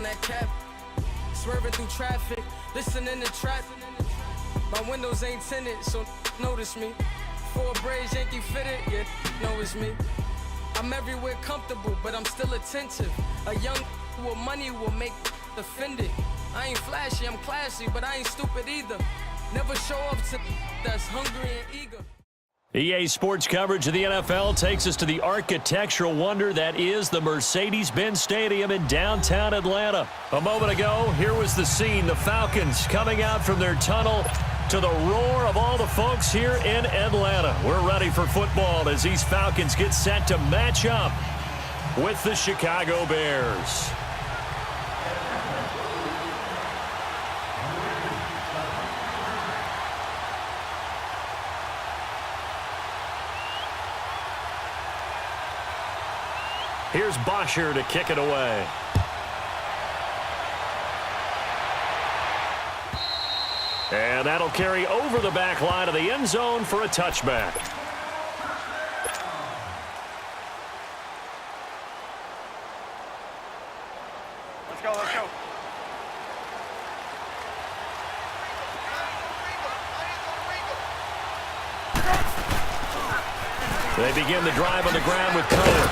that cap. Swerving through traffic, listening to trap. My windows ain't tinted, so notice me. Four braids, Yankee fitted, yeah, know it's me. I'm everywhere comfortable, but I'm still attentive. A young with money will make offended. I ain't flashy, I'm classy, but I ain't stupid either. Never show up to that's hungry and eager. EA Sports coverage of the NFL takes us to the architectural wonder that is the Mercedes-Benz Stadium in downtown Atlanta. A moment ago, here was the scene. The Falcons coming out from their tunnel to the roar of all the folks here in Atlanta. We're ready for football as these Falcons get set to match up with the Chicago Bears. Here's Bosher to kick it away. And that'll carry over the back line of the end zone for a touchback. Let's go, let's go. They begin the drive on the ground with Cohen.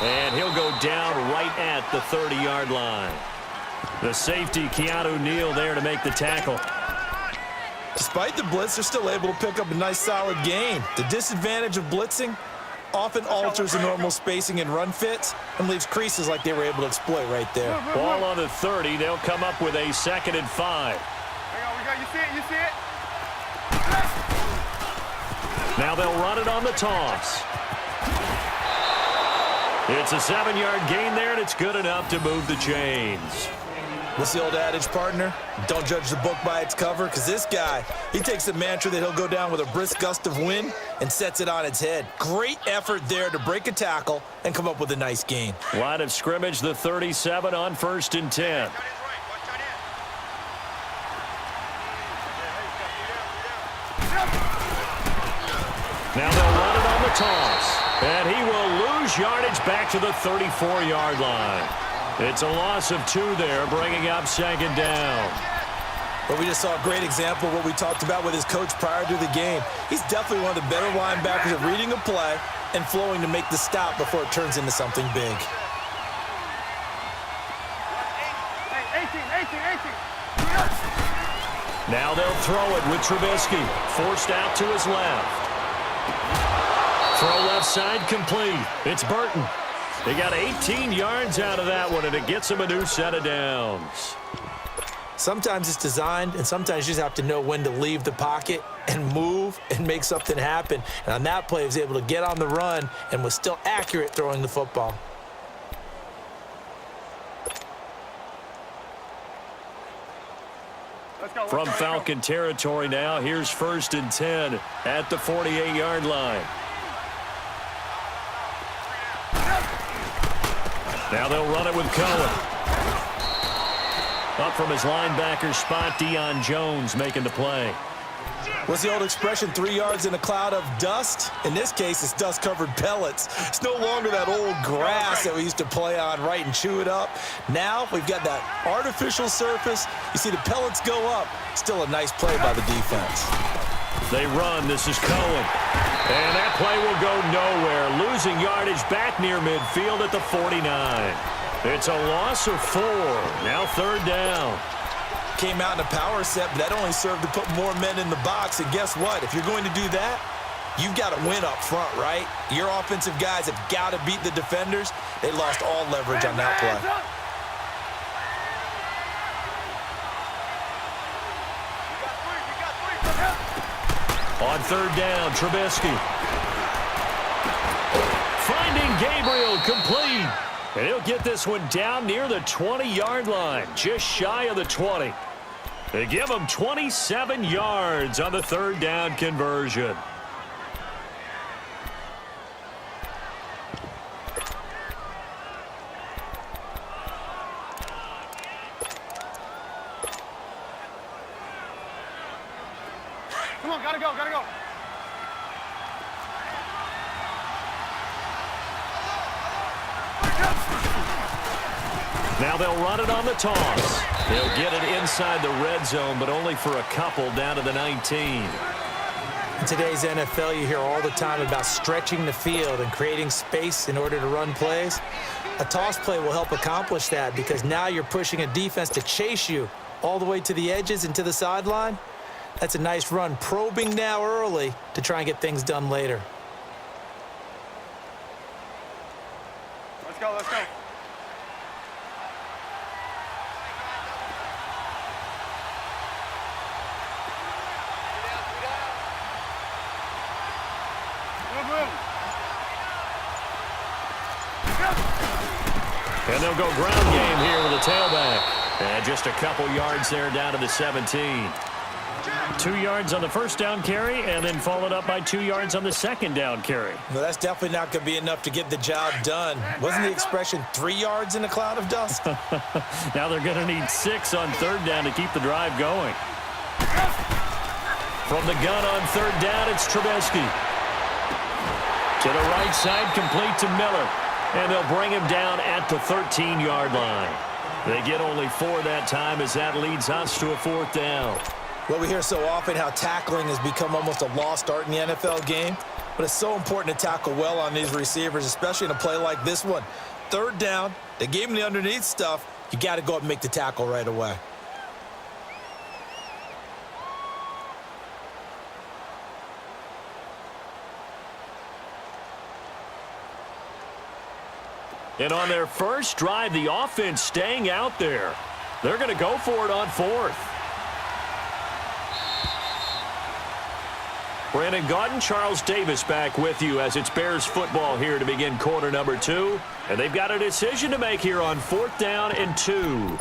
And he'll go down right at the 30-yard line. The safety, Keanu Neal, there to make the tackle. Despite the blitz, they're still able to pick up a nice, solid gain. The disadvantage of blitzing often alters the normal spacing and run fits and leaves creases like they were able to exploit right there. Ball on the 30. They'll come up with a 2nd and 5. We go. You see it, you see it? Now they'll run it on the toss. It's a 7-yard gain there, and it's good enough to move the chains. What's the old adage, partner? Don't judge the book by its cover, because this guy, he takes a mantra that he'll go down with a brisk gust of wind and sets it on its head. Great effort there to break a tackle and come up with a nice gain. Line of scrimmage, the 37 on 1st and 10. Now they'll run it on the toss. And he will lose yardage back to the 34-yard line. It's a loss of 2 there, bringing up 2nd down. But we just saw a great example of what we talked about with his coach prior to the game. He's definitely one of the better linebackers at reading a play and flowing to make the stop before it turns into something big. 18. Now they'll throw it with Trubisky. Forced out to his left. Throw left side complete. It's Burton. They got 18 yards out of that one, and it gets them a new set of downs. Sometimes it's designed, and sometimes you just have to know when to leave the pocket and move and make something happen. And on that play, he was able to get on the run and was still accurate throwing the football. From Falcon territory now, here's 1st and 10 at the 48-yard line. Now they'll run it with Cohen. Up from his linebacker spot, Deion Jones making the play. What's the old expression, 3 yards in a cloud of dust? In this case, it's dust-covered pellets. It's no longer that old grass that we used to play on, right, and chew it up. Now we've got that artificial surface. You see the pellets go up. Still a nice play by the defense. They run. This is Cohen. And that play will go nowhere. Losing yardage back near midfield at the 49. It's a loss of 4. Now 3rd down. Came out in a power set, but that only served to put more men in the box. And guess what? If you're going to do that, you've got to win up front, right? Your offensive guys have got to beat the defenders. They lost all leverage on that play. On 3rd down, Trubisky. Finding Gabriel complete. And he'll get this one down near the 20-yard line, just shy of the 20. They give him 27 yards on the 3rd down conversion. Come on, gotta go, gotta go. Now they'll run it on the toss. He'll get it inside the red zone, but only for a couple down to the 19. In today's NFL, you hear all the time about stretching the field and creating space in order to run plays. A toss play will help accomplish that because now you're pushing a defense to chase you all the way to the edges and to the sideline. That's a nice run, probing now early to try and get things done later. Let's go, let's go. And they'll go ground game here with a tailback. And just a couple yards there down to the 17. 2 yards on the first down carry, and then followed up by 2 yards on the second down carry. Well, that's definitely not going to be enough to get the job done. Wasn't the expression 3 yards in a cloud of dust? Now they're going to need 6 on third down to keep the drive going. From the gun on third down, it's Trubisky. To the right side, complete to Miller. And they'll bring him down at the 13-yard line. They get only 4 that time as that leads us to a fourth down. Well, we hear so often how tackling has become almost a lost art in the NFL game, but it's so important to tackle well on these receivers, especially in a play like this one. Third down, they gave him the underneath stuff. You got to go up and make the tackle right away. And on their first drive, the offense staying out there. They're going to go for it on fourth. Brandon Gaudin, Charles Davis back with you as it's Bears football here to begin quarter number 2. And they've got a decision to make here on fourth down and 2.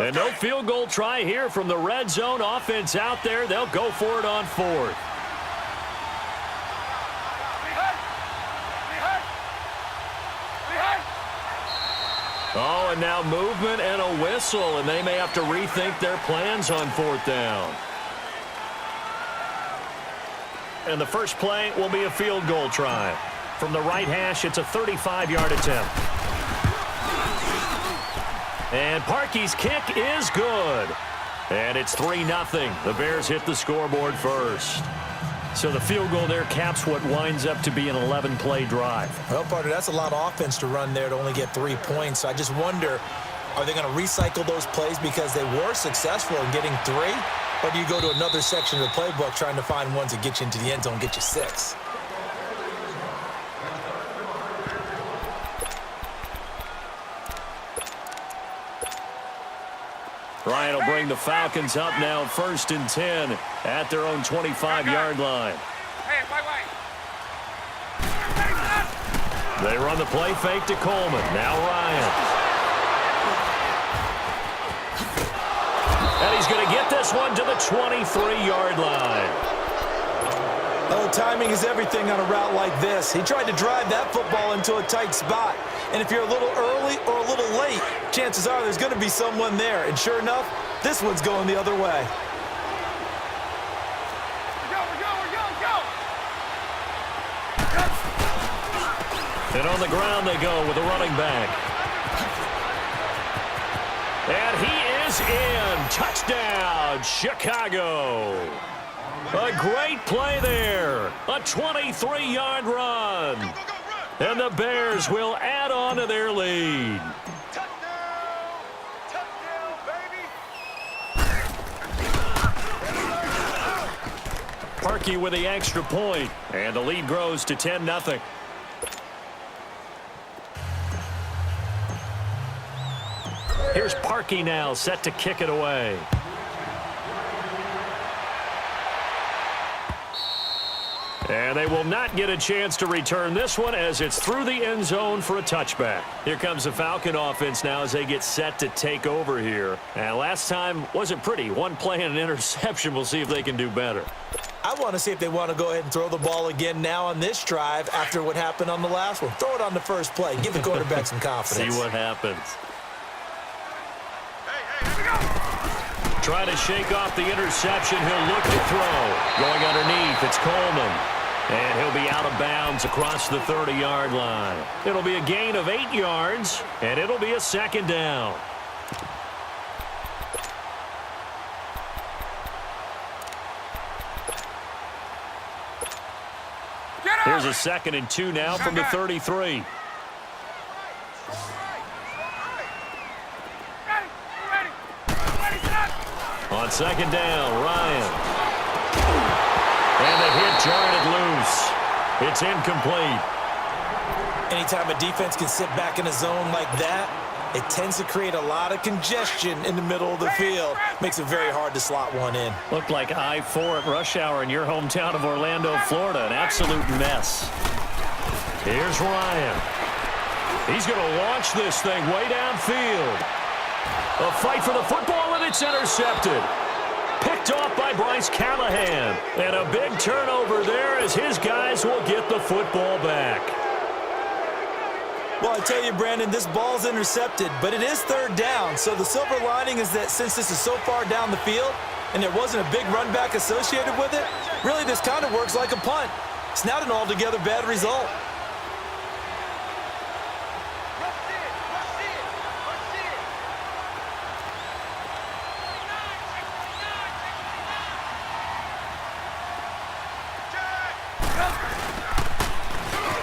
And no field goal try here from the red zone. Offense out there. They'll go for it on fourth. Oh, and now movement and a whistle, and they may have to rethink their plans on fourth down. And the first play will be a field goal try. From the right hash, it's a 35-yard attempt. And Parkey's kick is good. And it's 3-0. The Bears hit the scoreboard first. So the field goal there caps what winds up to be an 11-play drive. Well, partner, that's a lot of offense to run there to only get 3 points. So I just wonder, are they going to recycle those plays because they were successful in getting 3? Or do you go to another section of the playbook trying to find ones that get you into the end zone and get you 6? Ryan will bring the Falcons up now, 1st and 10 at their own 25-yard line. They run the play fake to Coleman. Now Ryan. And he's going to get this one to the 23-yard line. Oh, timing is everything on a route like this. He tried to drive that football into a tight spot. And if you're a little early or a little late, chances are there's going to be someone there. And sure enough, this one's going the other way. And on the ground they go with a running back. And he is in. Touchdown, Chicago. A great play there. A 23-yard run. And the Bears will add on to their lead. Touchdown, baby. Parkey with the extra point, and the lead grows to 10-0. Here's Parkey now, set to kick it away. And they will not get a chance to return this one as it's through the end zone for a touchback. Here comes the Falcon offense now as they get set to take over here. And last time wasn't pretty. One play and an interception. We'll see if they can do better. I want to see if they want to go ahead and throw the ball again now on this drive after what happened on the last one. Throw it on the first play. Give the quarterback some confidence. See what happens. Trying to shake off the interception. He'll look to throw. Going underneath, it's Coleman. And he'll be out of bounds across the 30-yard line. It'll be a gain of 8 yards, and it'll be a second down. Here's a 2nd and 2 now from the 33. On 2nd down, Ryan. And the hit jarred it loose. It's incomplete. Anytime a defense can sit back in a zone like that, it tends to create a lot of congestion in the middle of the field. Makes it very hard to slot one in. Looked like I-4 at rush hour in your hometown of Orlando, Florida. An absolute mess. Here's Ryan. He's going to launch this thing way downfield. A fight for the football, and it's intercepted. Picked off by Bryce Callahan. And a big turnover there as his guys will get the football back. Well, I tell you, Brandon, this ball's intercepted, but it is 3rd down. So the silver lining is that since this is so far down the field and there wasn't a big run back associated with it, really this kind of works like a punt. It's not an altogether bad result.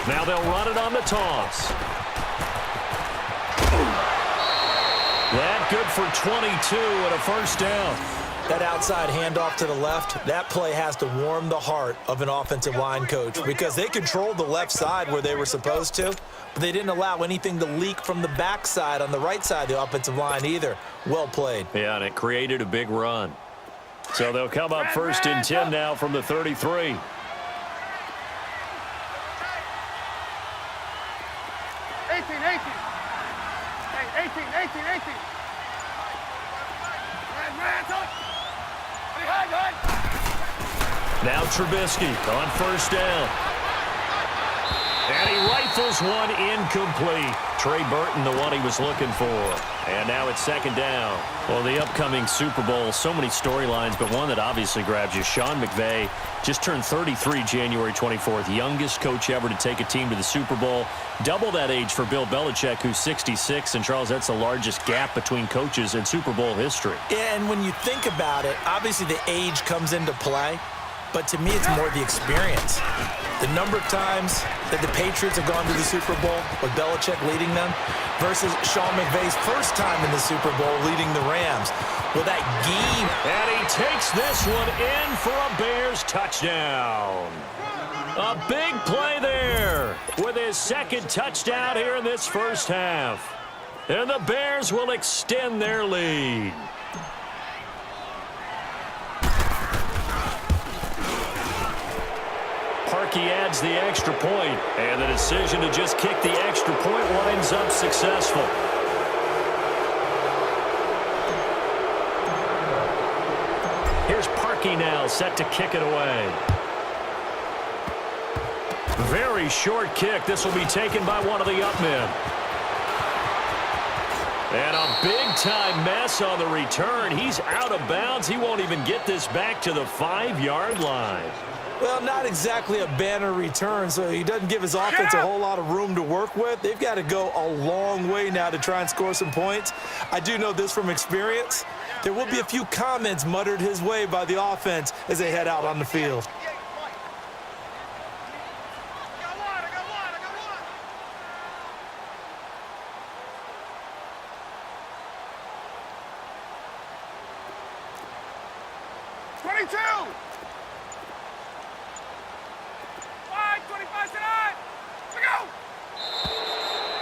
Now they'll run it on the toss. That good for 22 and a first down. That outside handoff to the left, that play has to warm the heart of an offensive line coach because they controlled the left side where they were supposed to, but they didn't allow anything to leak from the backside on the right side of the offensive line either. Well played. Yeah, and it created a big run. So they'll come up 1st and 10 now from the 33. Now Trubisky on 1st down. And he rifles one incomplete. Trey Burton, the one he was looking for. And now it's 2nd down. Well, the upcoming Super Bowl, so many storylines, but one that obviously grabs you. Sean McVay just turned 33 January 24th. Youngest coach ever to take a team to the Super Bowl. Double that age for Bill Belichick, who's 66. And, Charles, that's the largest gap between coaches in Super Bowl history. Yeah, and when you think about it, obviously the age comes into play. But to me, it's more the experience. The number of times that the Patriots have gone to the Super Bowl with Belichick leading them versus Sean McVay's first time in the Super Bowl leading the Rams. Well, that game. And he takes this one in for a Bears touchdown. A big play there with his 2nd touchdown here in this first half. And the Bears will extend their lead. Parkey adds the extra point, and the decision to just kick the extra point winds up successful. Here's Parkey now, set to kick it away. Very short kick. This will be taken by one of the up men. And a big-time mess on the return. He's out of bounds. He won't even get this back to the 5-yard line. Well, not exactly a banner return, so he doesn't give his offense a whole lot of room to work with. They've got to go a long way now to try and score some points. I do know this from experience. There will be a few comments muttered his way by the offense as they head out on the field.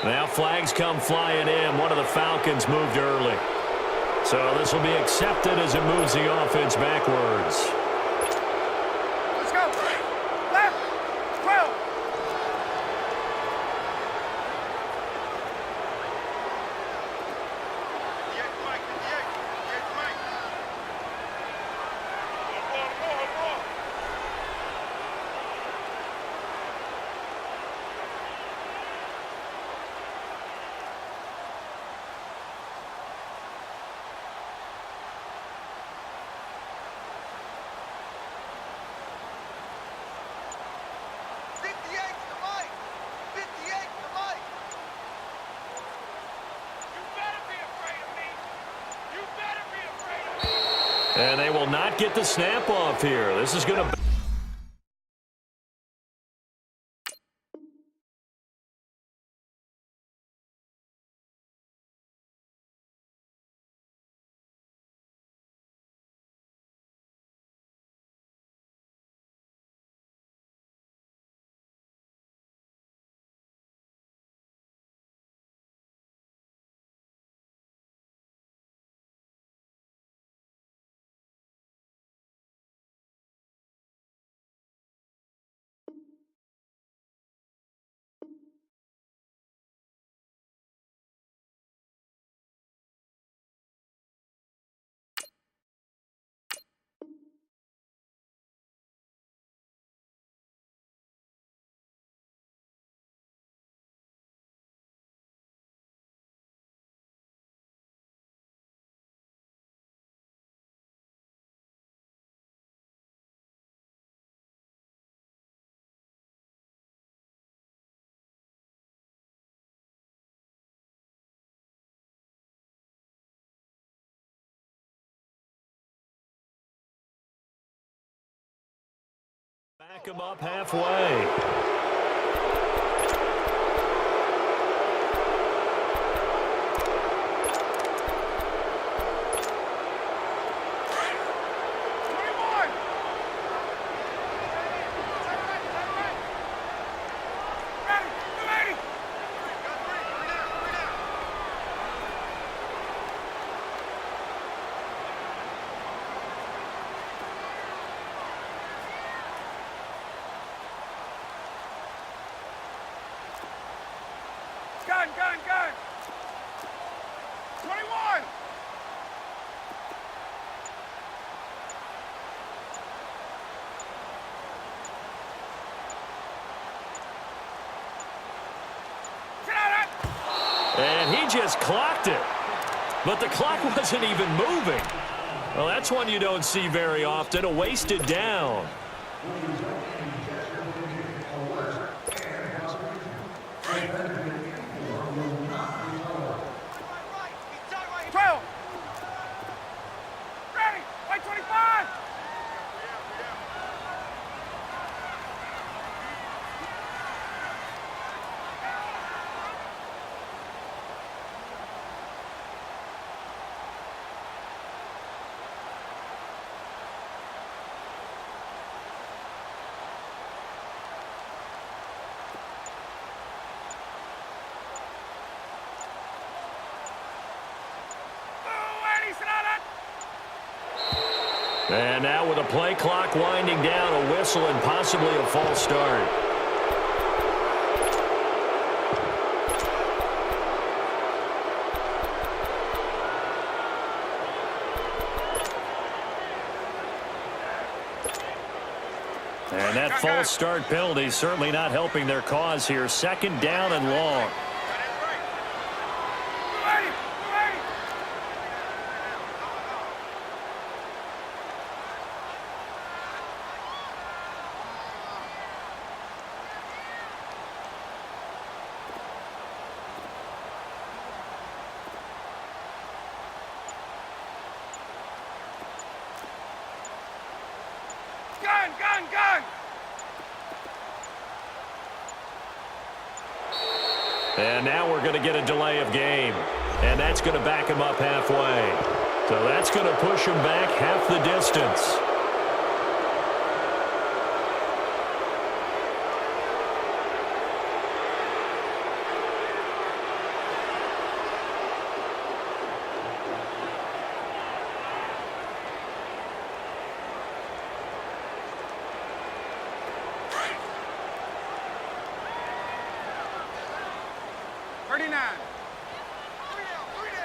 Now flags come flying in. One of the Falcons moved early. So this will be accepted as it moves the offense backwards. Let's go. Left. And they will not get the snap off here. This is going to... Back him up halfway. Gun, gun, gun. 21. And he just clocked it. But the clock wasn't even moving. Well, that's one you don't see very often, a wasted down. And now with a play clock winding down, a whistle and possibly a false start. And that false start penalty is certainly not helping their cause here. Second down and long. Gun, gun, gun! And now we're going to get a delay of game. And that's going to back him up halfway. So that's going to push him back half the distance.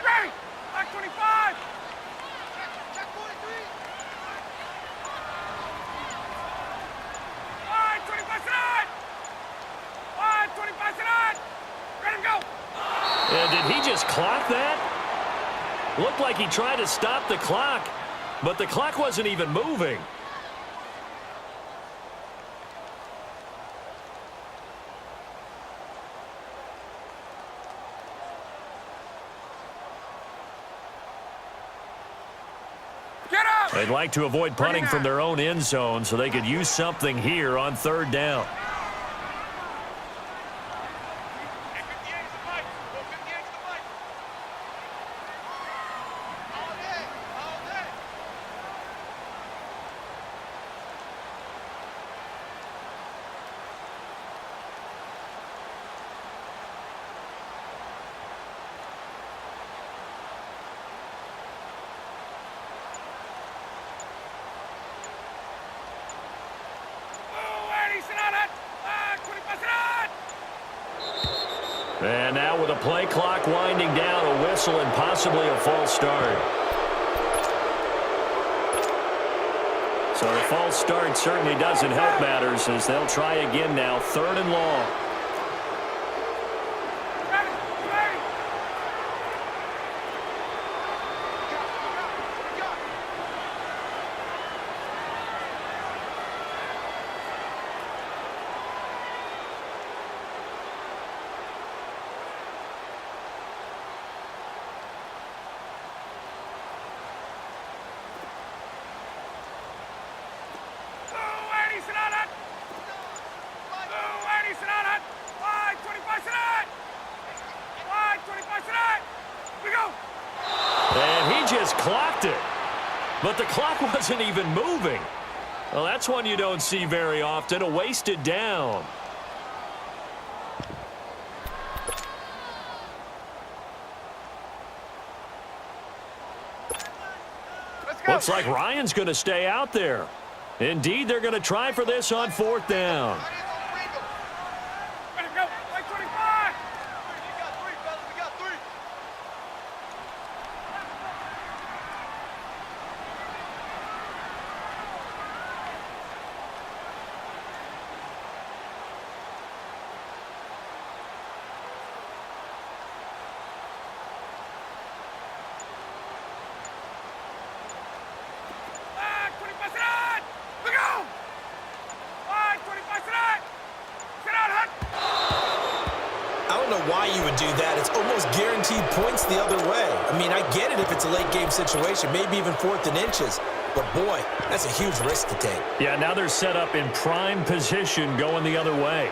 Ready! Back 25! Wide, 25 side! Wide, 25 side! Let him go! And did he just clock that? Looked like he tried to stop the clock, but the clock wasn't even moving. Get up! They'd like to avoid punting from their own end zone so they could use something here on third down. And now with a play clock winding down, a whistle and possibly a false start. So the false start certainly doesn't help matters as they'll try again now, 3rd and long. And he just clocked it. But the clock wasn't even moving. Well, that's one you don't see very often, a wasted down. Looks like Ryan's going to stay out there. Indeed, they're going to try for this on 4th down. Why you would do that. It's almost guaranteed points the other way. I mean, I get it if it's a late game situation, maybe even 4th and inches. But boy, that's a huge risk to take. Yeah, now they're set up in prime position going the other way.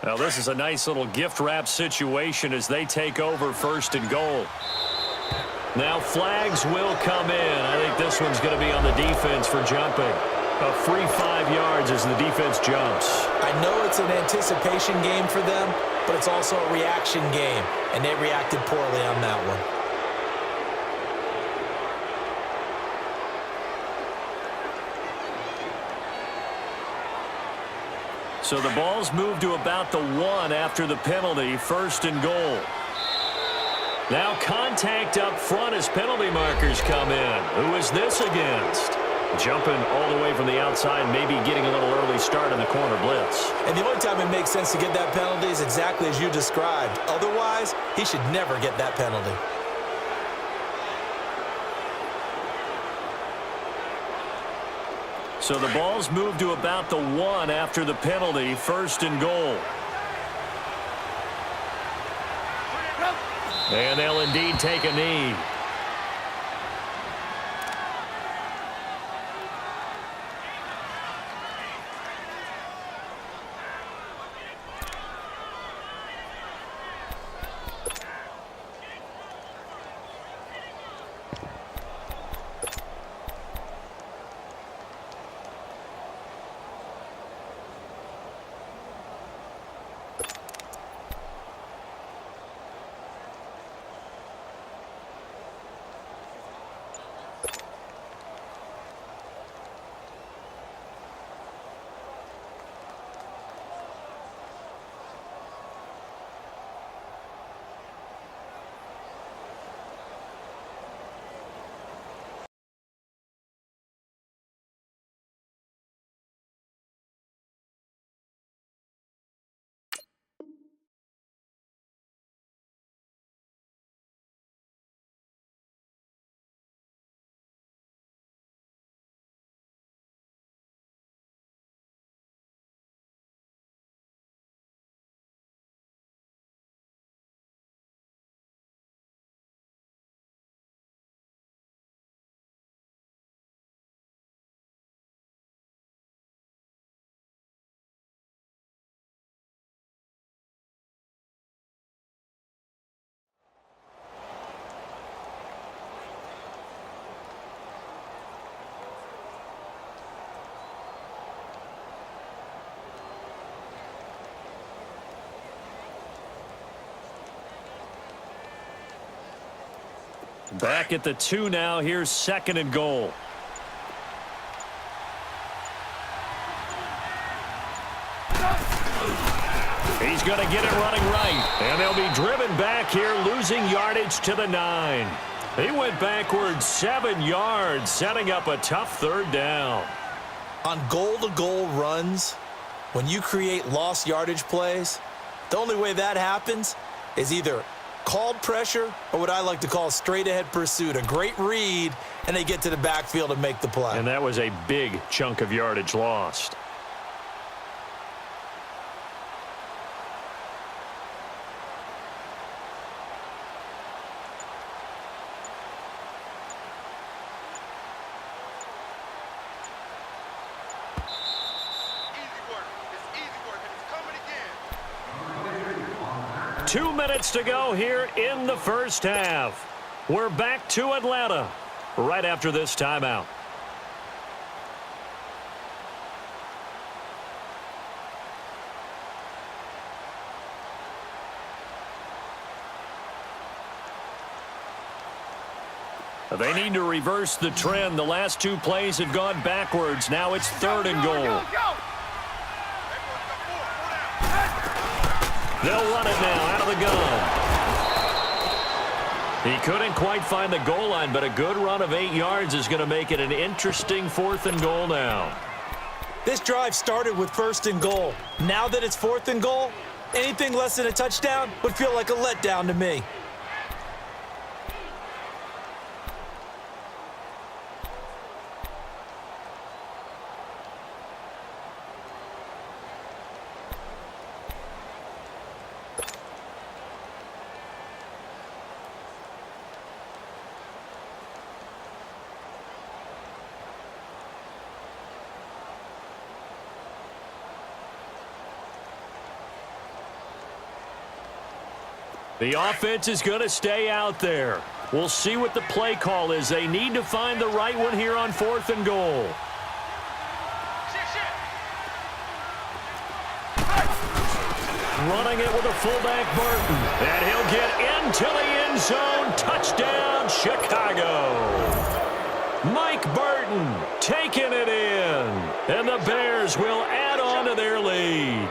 Now, this is a nice little gift wrap situation as they take over 1st and goal. Now, flags will come in. I think this one's going to be on the defense for jumping. A free 5 yards as the defense jumps. I know it's an anticipation game for them, but it's also a reaction game, and they reacted poorly on that one. So the ball's moved to about the 1 after the penalty, 1st and goal. Now contact up front as penalty markers come in. Who is this against? Jumping all the way from the outside, maybe getting a little early start in the corner blitz. And the only time it makes sense to get that penalty is exactly as you described. Otherwise, he should never get that penalty. So the ball's moved to about the 1 after the penalty, 1st and goal. And they'll indeed take a knee. Back at the 2 now. Here's 2nd and goal. He's going to get it running right. And they'll be driven back here, losing yardage to the 9. He went backwards 7 yards, setting up a tough 3rd down. On goal-to-goal runs, when you create lost yardage plays, the only way that happens is either called pressure or what I like to call straight-ahead pursuit. A great read, and they get to the backfield and make the play. And that was a big chunk of yardage lost. Easy work. It's easy work, and it's coming again. 2 minutes to go here in the first half. We're back to Atlanta right after this timeout. They need to reverse the trend. The last 2 plays have gone backwards. Now it's 3rd and goal. Go. They'll run it now out of the gun. He couldn't quite find the goal line, but a good run of 8 yards is going to make it an interesting 4th and goal now. This drive started with 1st and goal. Now that it's 4th and goal, anything less than a touchdown would feel like a letdown to me. The offense is going to stay out there. We'll see what the play call is. They need to find the right one here on 4th and goal. Running it with a fullback, Burton. And he'll get into the end zone. Touchdown, Chicago. Mike Burton taking it in. And the Bears will add on to their lead.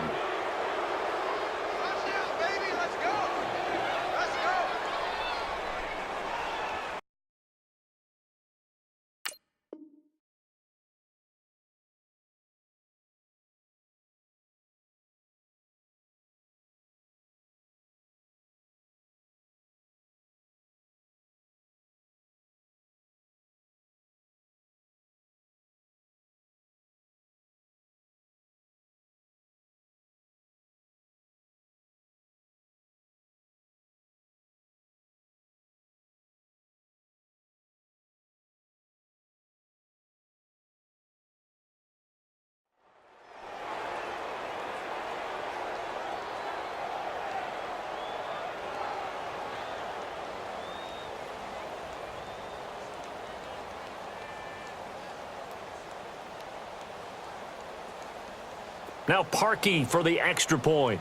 Now Parkey for the extra point.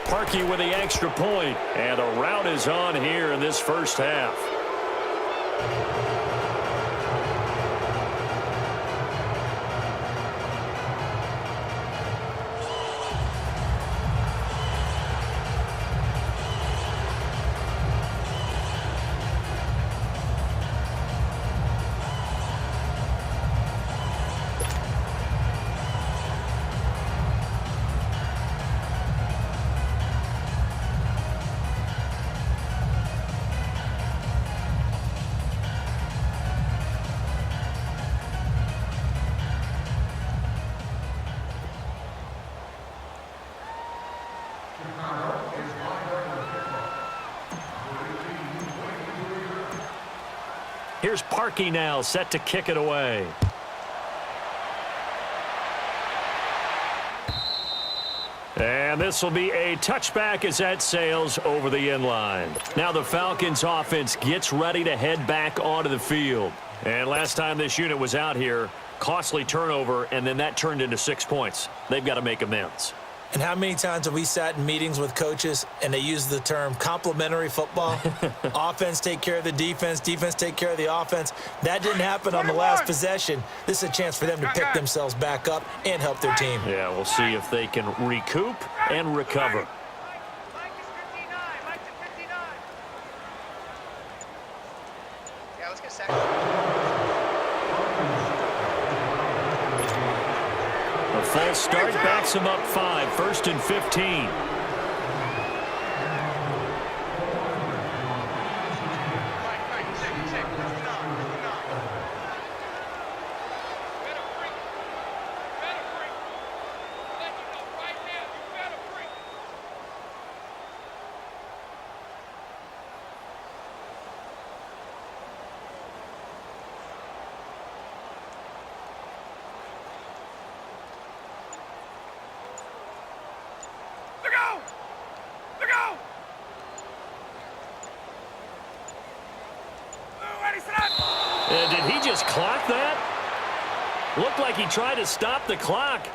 Parkey with the extra point, and a rout is on here in this first half. Here's Parkey now, set to kick it away. And And this will be a touchback as that sails over the end line. Now the Falcons offense gets ready to head back onto the field. And last time this unit was out here, costly turnover, and then that turned into 6 points. They've got to make amends. And how many times have we sat in meetings with coaches and they use the term complementary football? Offense take care of the defense, defense take care of the offense. That didn't happen on the last possession. This is a chance for them to pick themselves back up and help their team. Yeah, we'll see if they can recoup and recover. Yeah, let's get second. A false start backs him up 5, 1st and 15. And did he just clock that? Looked like he tried to stop the clock,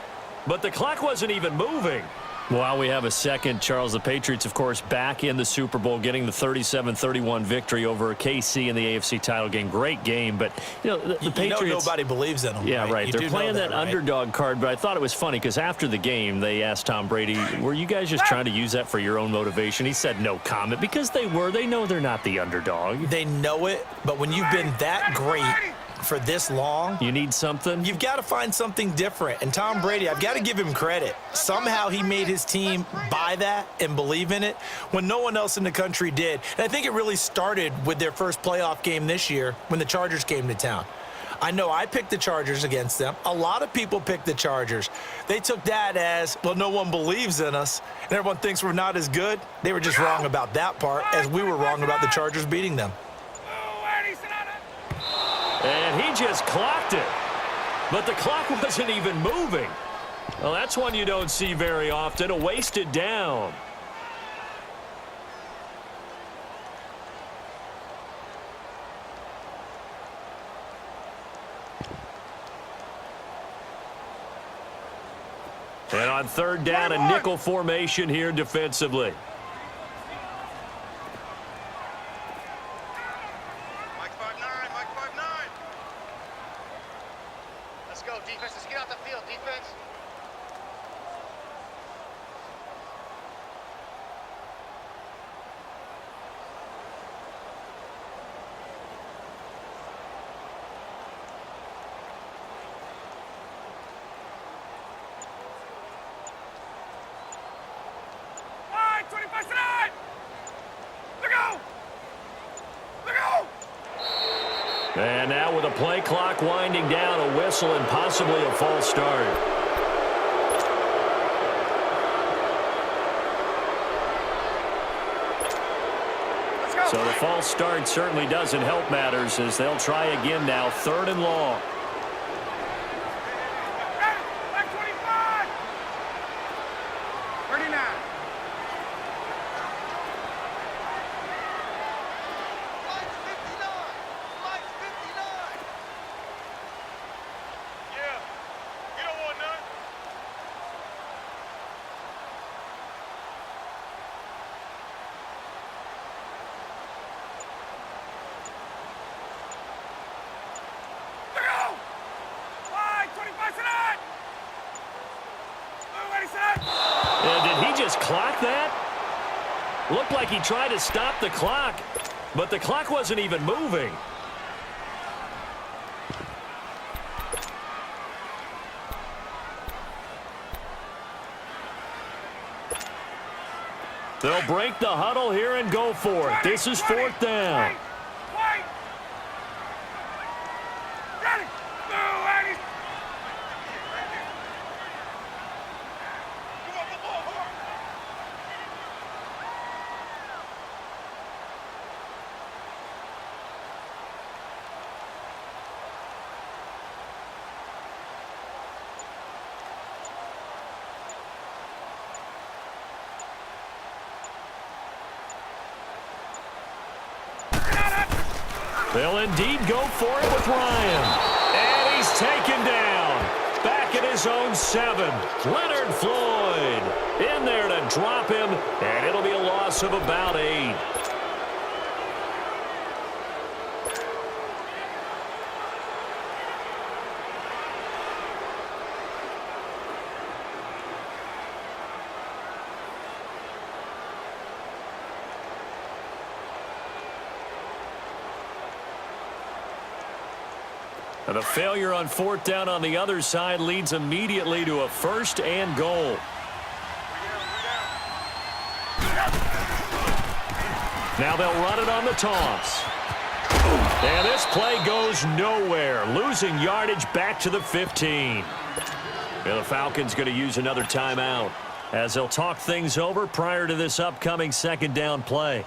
but the clock wasn't even moving. While we have a second, Charles, the Patriots, of course, back in the Super Bowl, getting the 37-31 victory over KC in the AFC title game. Great game, but, you know, the Patriots... You know nobody believes in them. Yeah, right. They're playing that underdog card, but I thought it was funny because after the game, they asked Tom Brady, were you guys just trying to use that for your own motivation? He said no comment because they were. They know they're not the underdog. They know it, but when you've been that great for this long, you need something. You've got to find something different. And Tom Brady, I've got to give him credit. Somehow he made his team buy that and believe in it when no one else in the country did. And I think it really started with their first playoff game this year when the Chargers came to town. I know I picked the Chargers against them. A lot of people picked the Chargers. They took that as, well, no one believes in us, and everyone thinks we're not as good. They were just wrong about that part, as we were wrong about the Chargers beating them. And he just clocked it. But the clock wasn't even moving. Well, that's one you don't see very often, a wasted down. And on 3rd down, a nickel formation here defensively. And now with a play clock winding down, a whistle and possibly a false start. So the false start certainly doesn't help matters as they'll try again now, 3rd and long. And did he just clock that? Looked like he tried to stop the clock, but the clock wasn't even moving. They'll break the huddle here and go for it. This is 4th down. They'll indeed go for it with Ryan. And he's taken down. Back at his own 7. Leonard Floyd in there to drop him, and it'll be a loss of about 8. The failure on 4th down on the other side leads immediately to a 1st and goal. Now they'll run it on the toss. And this play goes nowhere, losing yardage back to the 15. The Falcons going to use another timeout as they'll talk things over prior to this upcoming 2nd down play.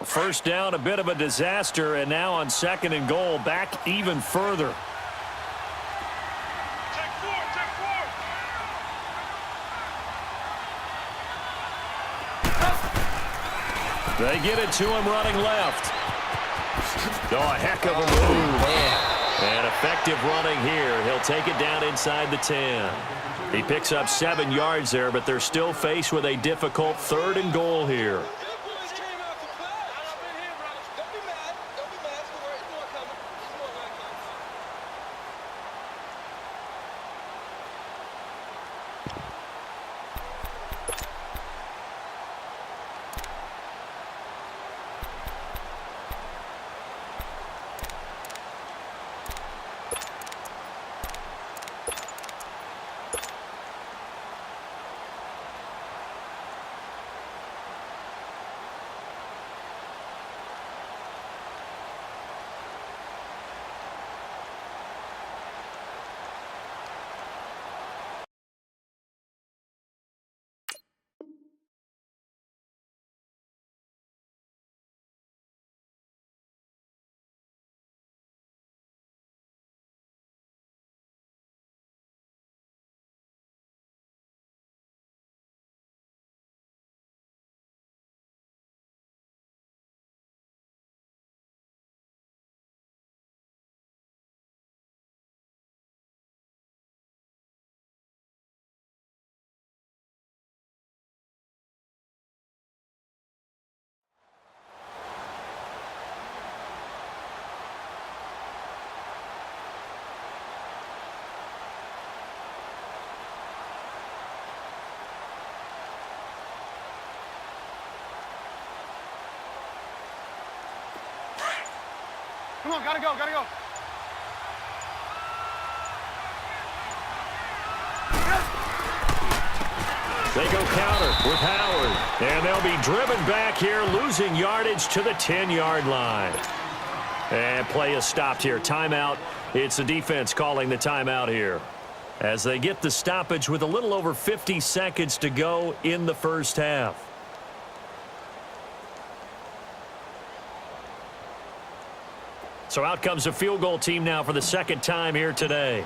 First down, a bit of a disaster, and now on 2nd and goal, back even further. Check 4, check 4. They get it to him running left. Oh, a heck of a move. And effective running here. He'll take it down inside the 10. He picks up 7 yards there, but they're still faced with a difficult 3rd and goal here. Come on, gotta go, gotta go. They go counter with Howard. And they'll be driven back here, losing yardage to the 10-yard line. And play is stopped here. Timeout. It's the defense calling the timeout here, as they get the stoppage with a little over 50 seconds to go in the first half. So out comes a field goal team now for the 2nd time here today.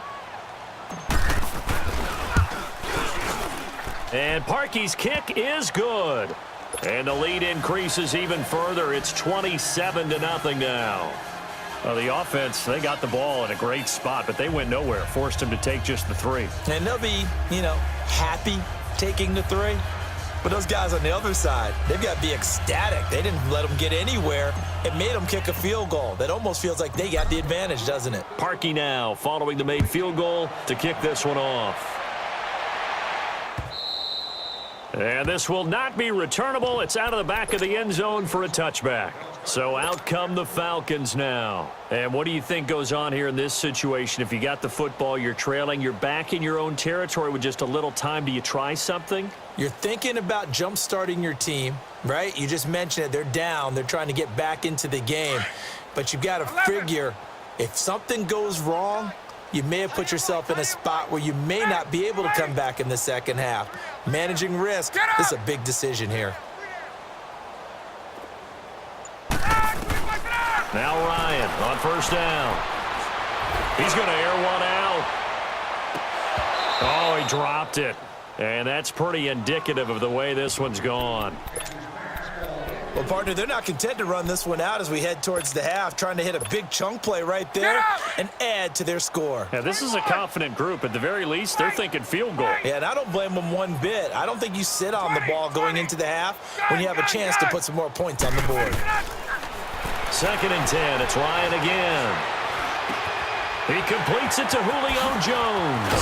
And Parkey's kick is good. And the lead increases even further. It's 27-0 now. Well, the offense, they got the ball in a great spot, but they went nowhere. Forced him to take just the 3. And they'll be, happy taking the 3. But those guys on the other side, they've got to be ecstatic. They didn't let them get anywhere. It made them kick a field goal. That almost feels like they got the advantage, doesn't it? Parkey now following the made field goal to kick this one off. And this will not be returnable. It's out of the back of the end zone for a touchback. So out come the Falcons now. And what do you think goes on here in this situation? If you got the football, you're trailing, you're back in your own territory with just a little time. Do you try something? You're thinking about jump-starting your team, right? You just mentioned it. They're down. They're trying to get back into the game. But you've got to figure if something goes wrong, you may have put yourself in a spot where you may not be able to come back in the second half. Managing risk, this is a big decision here. Now Ryan on first down. He's going to air one out. Oh, he dropped it. And that's pretty indicative of the way this one's gone. Well, partner, they're not content to run this one out as we head towards the half, trying to hit a big chunk play right there and add to their score. Yeah, this is a confident group. At the very least, they're thinking field goal. Yeah, and I don't blame them one bit. I don't think you sit on the ball going into the half when you have a chance to put some more points on the board. 2nd and 10. It's Ryan again. He completes it to Julio Jones.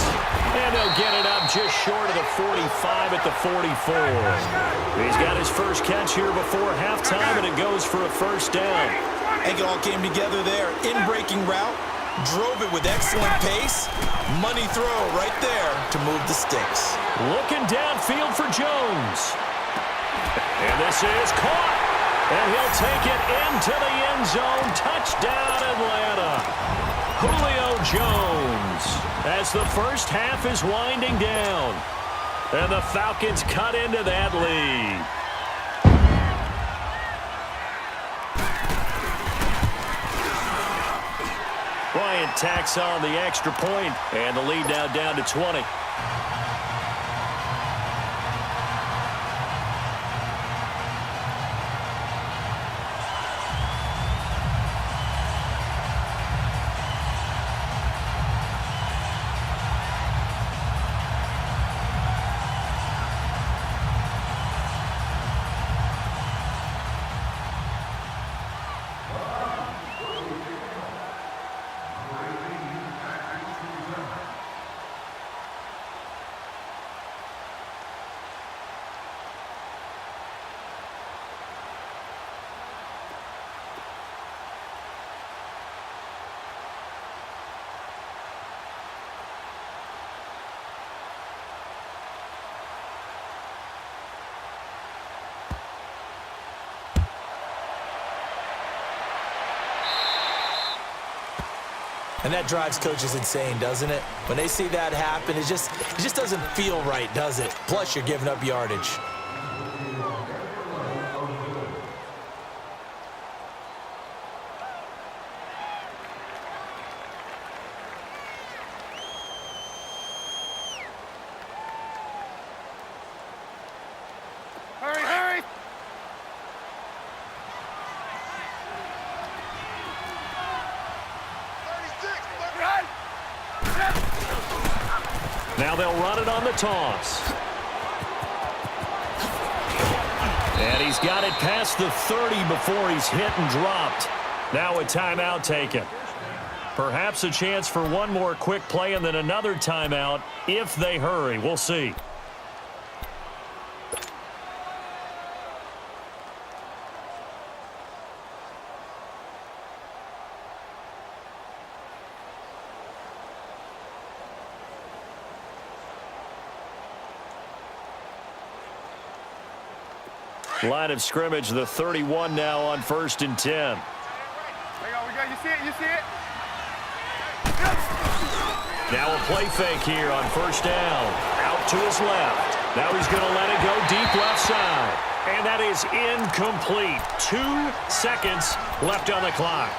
And he'll get it up just short of the 45 at the 44. He's got his first catch here before halftime, and it goes for a first down. I think it all came together there. In-breaking route, drove it with excellent pace. Money throw right there to move the sticks. Looking downfield for Jones. And this is caught. And he'll take it into the end zone. Touchdown, Atlanta. Julio Jones as the first half is winding down. And the Falcons cut into that lead. Bryant tacks on the extra point, and the lead now down to 20. And that drives coaches insane, doesn't it? When they see that happen, it just doesn't feel right, does it? Plus, you're giving up yardage. Hurry, hurry! Now they'll run it on the toss. And he's got it past the 30 before he's hit and dropped. Now a timeout taken. Perhaps a chance for one more quick play and then another timeout if they hurry. We'll see. Line of scrimmage, the 31 now on 1st and 10. We go. You see it? You see it? Now a play fake here on 1st down. Out to his left. Now he's going to let it go deep left side. And that is incomplete. 2 seconds left on the clock.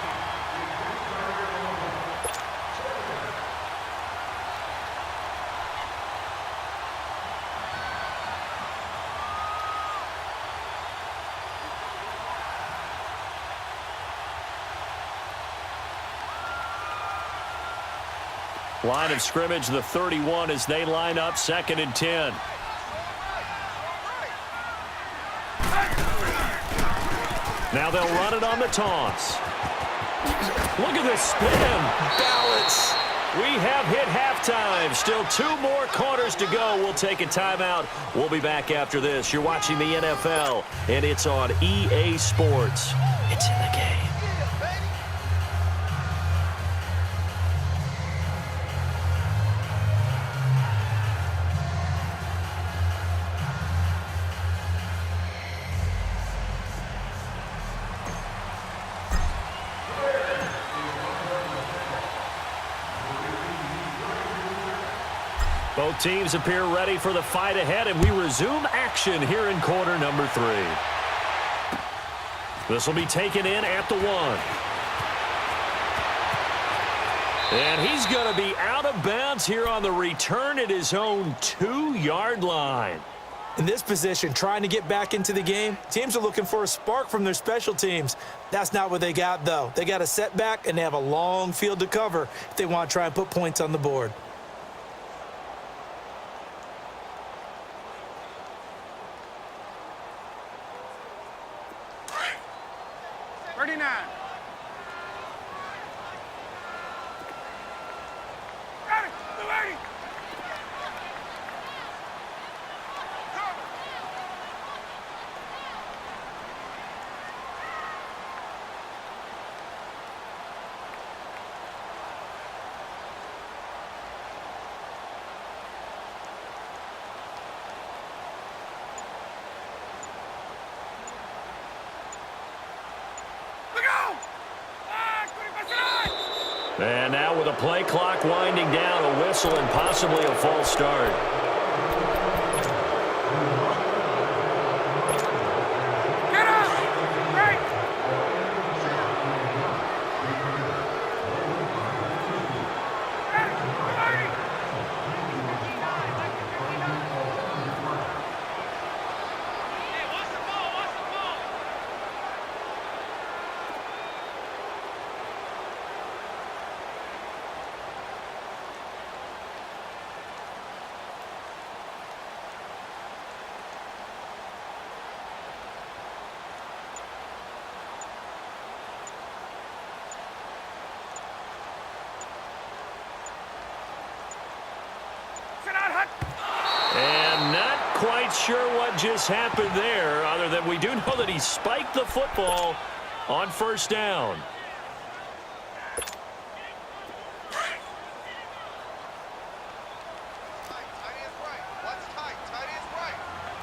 Line of scrimmage, the 31 as they line up 2nd and 10. Now they'll run it on the toss. Look at this spin. Balance. We have hit halftime. Still 2 more quarters to go. We'll take a timeout. We'll be back after this. You're watching the NFL, and it's on EA Sports. It's in the game. Both teams appear ready for the fight ahead, and we resume action here in quarter number 3. This will be taken in at the 1. And he's going to be out of bounds here on the return at his own 2-yard line. In this position, trying to get back into the game, teams are looking for a spark from their special teams. That's not what they got, though. They got a setback, and they have a long field to cover if they want to try and put points on the board. And now with a play clock winding down, a whistle and possibly a false start. Get up! Right! And not quite sure what just happened there, other than we do know that he spiked the football on first down.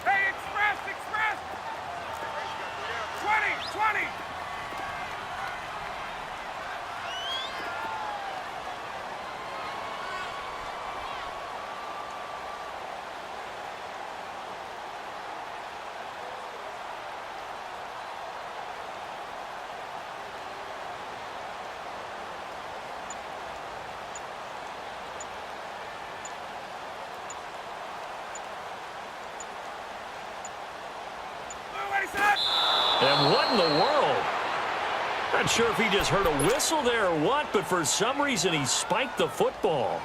Hey, express! 20! And what in the world? Not sure if he just heard a whistle there or what, but for some reason he spiked the football.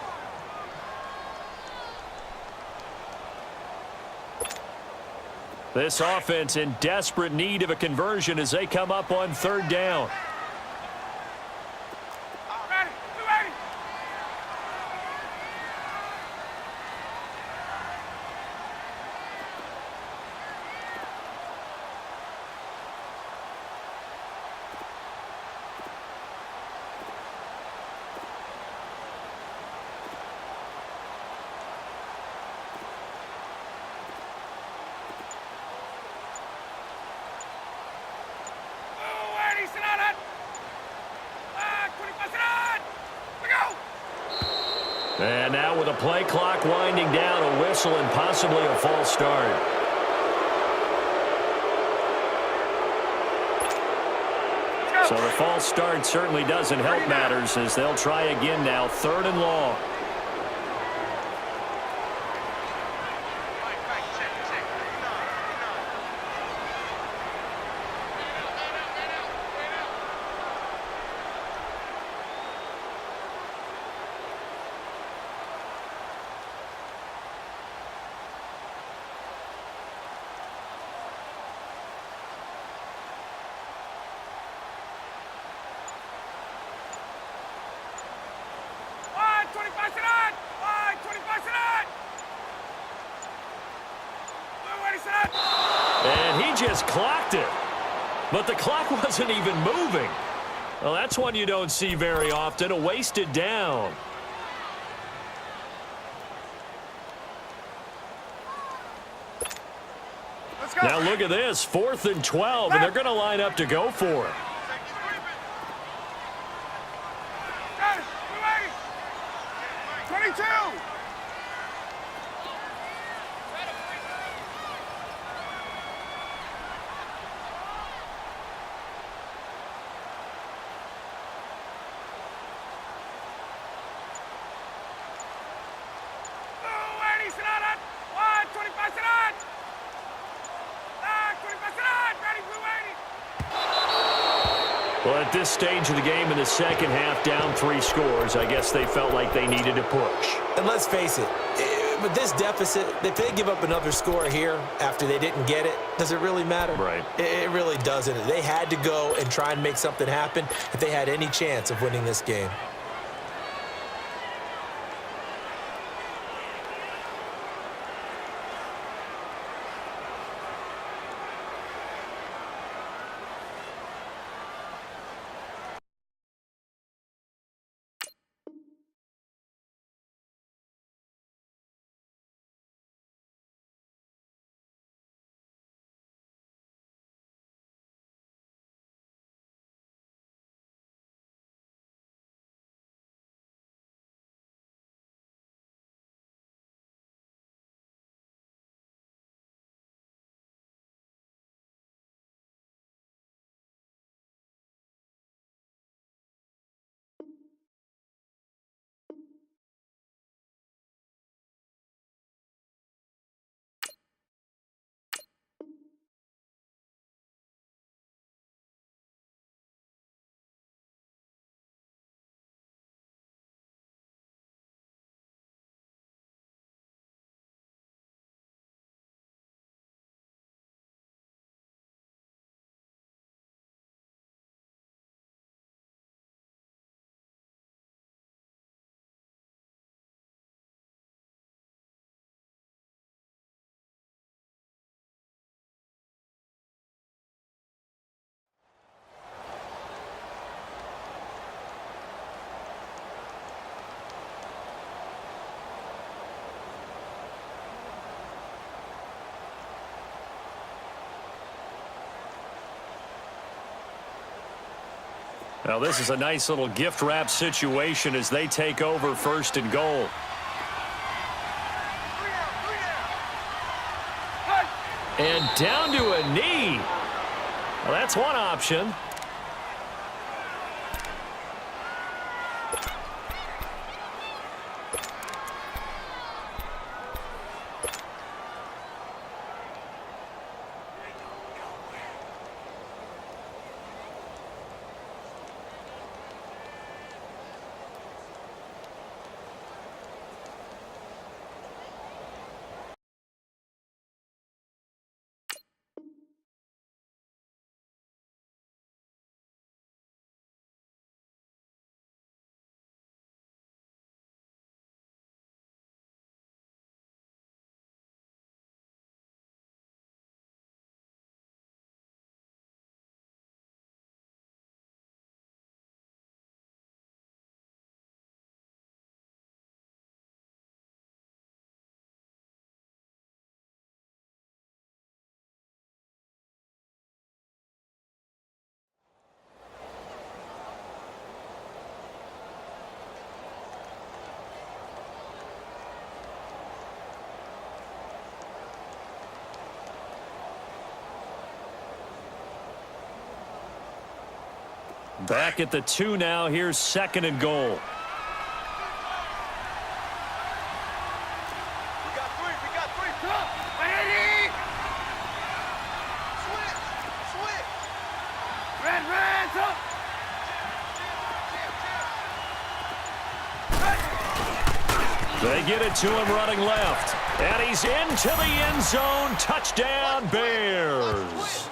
This offense in desperate need of a conversion as they come up on third down. And now with a play clock winding down, a whistle and possibly a false start. So the false start certainly doesn't help matters as they'll try again now, 3rd and long. just clocked it. But the clock wasn't even moving. Well, that's one you don't see very often, a wasted down. Let's go. Now look at this, 4th and 12, and they're going to line up to go for it. Got it. We're ready. 22. Well, at this stage of the game in the second half, down 3 scores, I guess they felt like they needed to push. And let's face it, with this deficit, if they give up another score here after they didn't get it, does it really matter? Right. It really doesn't. They had to go and try and make something happen if they had any chance of winning this game. Now, this is a nice little gift wrap situation as they take over 1st and goal. And down to a knee. Well, that's one option. Back at the 2 now. Here's 2nd and goal. We got 3. Come on. Ready. Switch. Red, up. They get it to him running left. And he's into the end zone. Touchdown, Bears.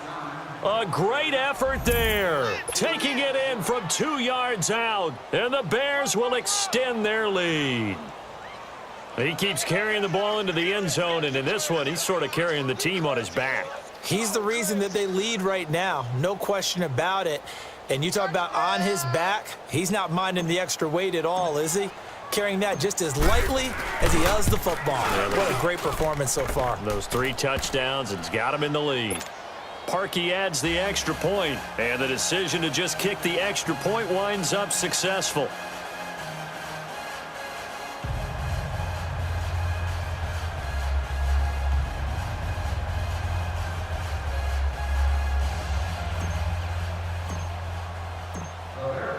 A great effort there. Taking it in from 2 yards out. And the Bears will extend their lead. He keeps carrying the ball into the end zone. And in this one, he's sort of carrying the team on his back. He's the reason that they lead right now. No question about it. And you talk about on his back, he's not minding the extra weight at all, is he? Carrying that just as lightly as he does the football. What a great performance so far. Those 3 touchdowns, it's got him in the lead. Parkey adds the extra point, and the decision to just kick the extra point winds up successful.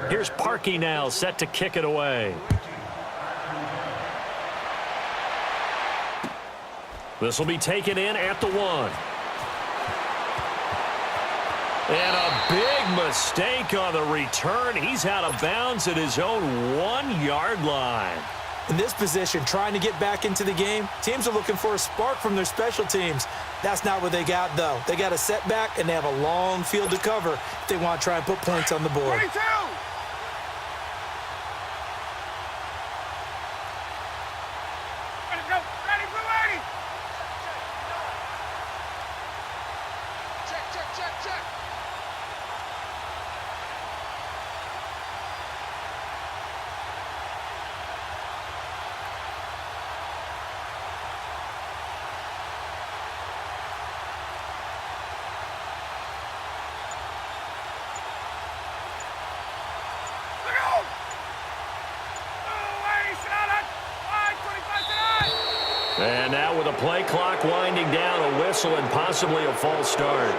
Here's Parkey now, set to kick it away. This will be taken in at the 1. And a big mistake on the return. He's out of bounds at his own 1-yard line. In this position, trying to get back into the game, teams are looking for a spark from their special teams. That's not what they got, though. They got a setback, and they have a long field to cover if they want to try and put points on the board. 22! Ready, go! Ready, blue 80! Check. And now with a play clock winding down, a whistle and possibly a false start.